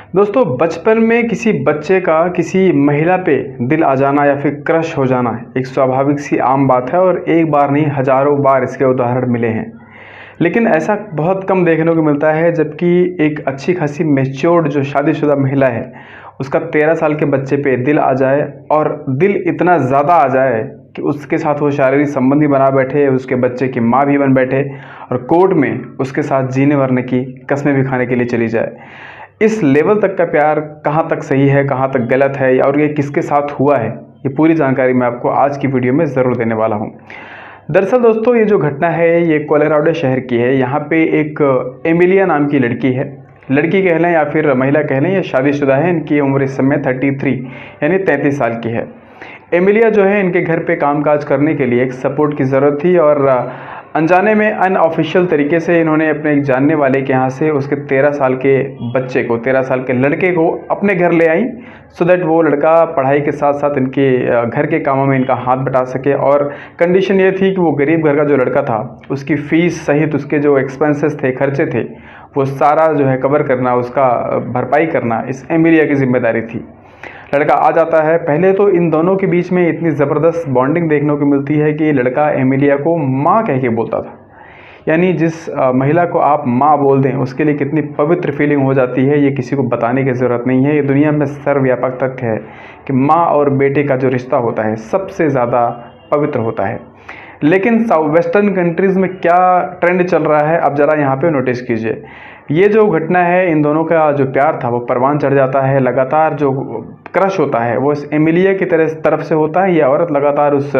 दोस्तों बचपन में किसी बच्चे का किसी महिला पे दिल आ जाना या फिर क्रश हो जाना एक स्वाभाविक सी आम बात है और एक बार नहीं हजारों बार इसके उदाहरण मिले हैं। लेकिन ऐसा बहुत कम देखने को मिलता है जबकि एक अच्छी खासी मैच्योर्ड जो शादीशुदा महिला है उसका 13 साल के बच्चे पे दिल आ जाए और दिल इतना ज़्यादा आ जाए कि उसके साथ वो शारीरिक संबंध भी बना बैठे, उसके बच्चे की माँ भी बन बैठे और कोर्ट में उसके साथ जीने मरने की कस्में भी खाने के लिए चली जाए। इस लेवल तक का प्यार कहाँ तक सही है, कहाँ तक गलत है और ये किसके साथ हुआ है, ये पूरी जानकारी मैं आपको आज की वीडियो में ज़रूर देने वाला हूँ। दरअसल दोस्तों ये जो घटना है ये कोलोराडो शहर की है। यहाँ पे एक एमिलिया नाम की लड़की है, लड़की कह लें या फिर महिला कह लें, ये शादीशुदा है। इनकी उम्र इस समय 33 यानी 33 साल की है। एमिलिया जो है इनके घर पे कामकाज करने के लिए एक सपोर्ट की ज़रूरत थी और अनजाने में अनऑफिशियल तरीके से इन्होंने अपने एक जानने वाले के यहाँ से उसके 13 साल के बच्चे को, 13 साल के लड़के को अपने घर ले आई सो दैट वो लड़का पढ़ाई के साथ साथ इनके घर के कामों में इनका हाथ बटा सके। और कंडीशन ये थी कि वो गरीब घर का जो लड़का था उसकी फ़ीस सहित उसके जो एक्सपेंसेस थे, खर्चे थे, वो सारा जो है कवर करना, उसका भरपाई करना इस एमिलिया की जिम्मेदारी थी। लड़का आ जाता है। पहले तो इन दोनों के बीच में इतनी ज़बरदस्त बॉन्डिंग देखने को मिलती है कि लड़का एमिलिया को माँ कह के बोलता था। यानी जिस महिला को आप माँ बोल दें उसके लिए कितनी पवित्र फीलिंग हो जाती है ये किसी को बताने की ज़रूरत नहीं है। ये दुनिया में सर्वव्यापक तथ्य है कि माँ और बेटे का जो रिश्ता होता है सबसे ज़्यादा पवित्र होता है। लेकिन वेस्टर्न कंट्रीज़ में क्या ट्रेंड चल रहा है आप ज़रा यहाँ पे नोटिस कीजिए। ये जो घटना है, इन दोनों का जो प्यार था वो परवान चढ़ जाता है। लगातार जो क्रश होता है वो इस एमिलिया की तरफ से होता है। ये औरत लगातार उस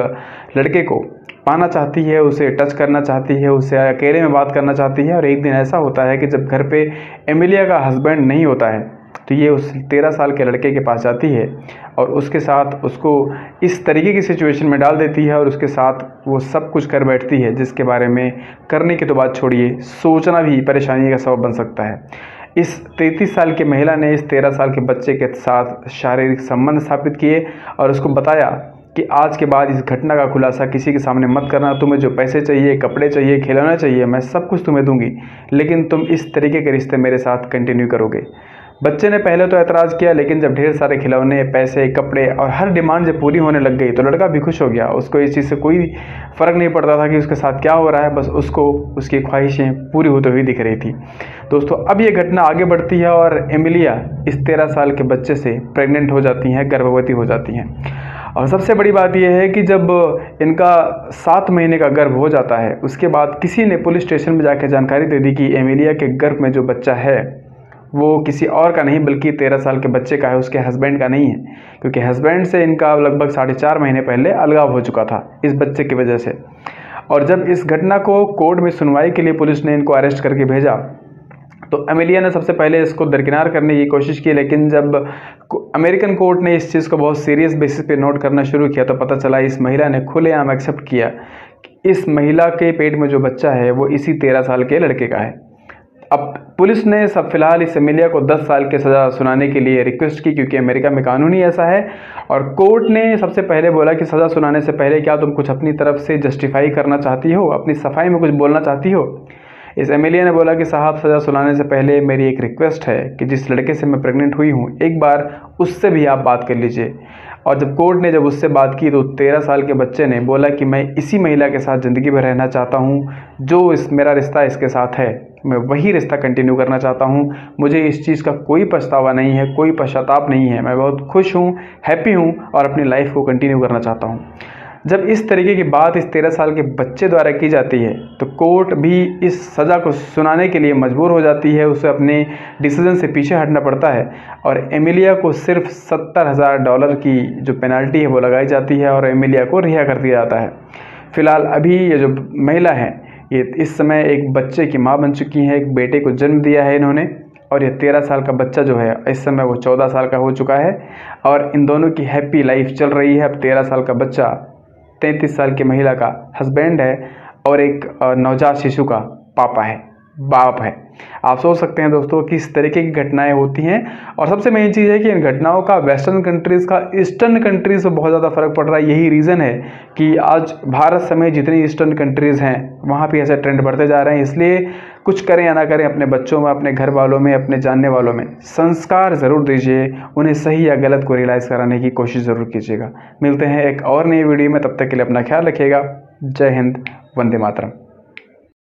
लड़के को पाना चाहती है, उसे टच करना चाहती है, उससे अकेले में बात करना चाहती है। और एक दिन ऐसा होता है कि जब घर पे एमिलिया का हस्बैंड नहीं होता है तो ये उस 13 साल के लड़के के पास जाती है और उसके साथ उसको इस तरीके की सिचुएशन में डाल देती है और उसके साथ वो सब कुछ कर बैठती है जिसके बारे में करने की तो बात छोड़िए, सोचना भी परेशानी का सबब बन सकता है। इस 33 साल की महिला ने इस 13 साल के बच्चे के साथ शारीरिक संबंध स्थापित किए और उसको बताया कि आज के बाद इस घटना का खुलासा किसी के सामने मत करना। तुम्हें जो पैसे चाहिए, कपड़े चाहिए, खिलौना चाहिए, मैं सब कुछ तुम्हें दूंगी, लेकिन तुम इस तरीके के रिश्ते मेरे साथ कंटिन्यू करोगे। बच्चे ने पहले तो ऐतराज़ किया, लेकिन जब ढेर सारे खिलौने, पैसे, कपड़े और हर डिमांड जब पूरी होने लग गई तो लड़का भी खुश हो गया। उसको इस चीज़ से कोई फ़र्क नहीं पड़ता था कि उसके साथ क्या हो रहा है, बस उसको उसकी ख्वाहिशें पूरी होती हुई दिख रही थी। दोस्तों अब ये घटना आगे बढ़ती है और एमिलिया इस 13 साल के बच्चे से प्रेग्नेंट हो जाती हैं, गर्भवती हो जाती हैं। और सबसे बड़ी बात यह है कि जब इनका 7 महीने का गर्भ हो जाता है उसके बाद किसी ने पुलिस स्टेशन में जाकर जानकारी दे दी कि एमिलिया के गर्भ में जो बच्चा है वो किसी और का नहीं बल्कि 13 साल के बच्चे का है, उसके हस्बैंड का नहीं है। क्योंकि हस्बैंड से इनका लगभग 4.5 महीने पहले अलगाव हो चुका था इस बच्चे की वजह से। और जब इस घटना को कोर्ट में सुनवाई के लिए पुलिस ने इनको अरेस्ट करके भेजा तो एमिलिया ने सबसे पहले इसको दरकिनार करने की कोशिश की। लेकिन जब अमेरिकन कोर्ट ने इस चीज़ को बहुत सीरियस बेसिस पे नोट करना शुरू किया तो पता चला इस महिला ने खुलेआम एक्सेप्ट किया कि इस महिला के पेट में जो बच्चा है वो इसी 13 साल के लड़के का है। अब पुलिस ने सब फिलहाल इस एमिलिया को 10 साल की सज़ा सुनाने के लिए रिक्वेस्ट की, क्योंकि अमेरिका में कानून ही ऐसा है। और कोर्ट ने सबसे पहले बोला कि सज़ा सुनाने से पहले क्या तुम कुछ अपनी तरफ से जस्टिफाई करना चाहती हो, अपनी सफाई में कुछ बोलना चाहती हो। इस एमिलिया ने बोला कि साहब सज़ा सुनाने से पहले मेरी एक रिक्वेस्ट है कि जिस लड़के से मैं प्रेग्नेंट हुई हूँ एक बार उससे भी आप बात कर लीजिए। और जब कोर्ट ने जब उससे बात की तो 13 साल के बच्चे ने बोला कि मैं इसी महिला के साथ ज़िंदगी भर रहना चाहता हूँ, जो मेरा रिश्ता इसके साथ है मैं वही रिश्ता कंटिन्यू करना चाहता हूँ। मुझे इस चीज़ का कोई पछतावा नहीं है, कोई पश्चाताप नहीं है, मैं बहुत खुश हूँ, हैप्पी हूँ और अपनी लाइफ को कंटिन्यू करना चाहता हूँ। जब इस तरीके की बात इस 13 साल के बच्चे द्वारा की जाती है तो कोर्ट भी इस सज़ा को सुनाने के लिए मजबूर हो जाती है, उसे अपने डिसीजन से पीछे हटना पड़ता है और एमिलिया को सिर्फ $70,000 की जो पेनल्टी है वो लगाई जाती है और एमिलिया को रिहा कर दिया जाता है। फ़िलहाल अभी ये जो महिला है ये इस समय एक बच्चे की माँ बन चुकी हैं, एक बेटे को जन्म दिया है इन्होंने। और ये 13 साल का बच्चा जो है इस समय वो 14 साल का हो चुका है और इन दोनों की हैप्पी लाइफ चल रही है। अब 13 साल का बच्चा 33 साल की महिला का हस्बैंड है और एक नवजात शिशु का बाप है। आप सोच सकते हैं दोस्तों कि इस तरीके की घटनाएं होती हैं। और सबसे मेन चीज़ है कि इन घटनाओं का वेस्टर्न कंट्रीज़ का ईस्टर्न कंट्रीज़ से बहुत ज़्यादा फ़र्क पड़ रहा है। यही रीज़न है कि आज भारत समेत जितनी ईस्टर्न कंट्रीज़ हैं वहाँ पे ऐसे ट्रेंड बढ़ते जा रहे हैं। इसलिए कुछ करें या ना करें, अपने बच्चों में, अपने घर वालों में, अपने जानने वालों में संस्कार ज़रूर दीजिए, उन्हें सही या गलत को रियलाइज़ कराने की कोशिश ज़रूर कीजिएगा। मिलते हैं एक और नई वीडियो में, तब तक के लिए अपना ख्याल रखिएगा। जय हिंद, वंदे मातरम।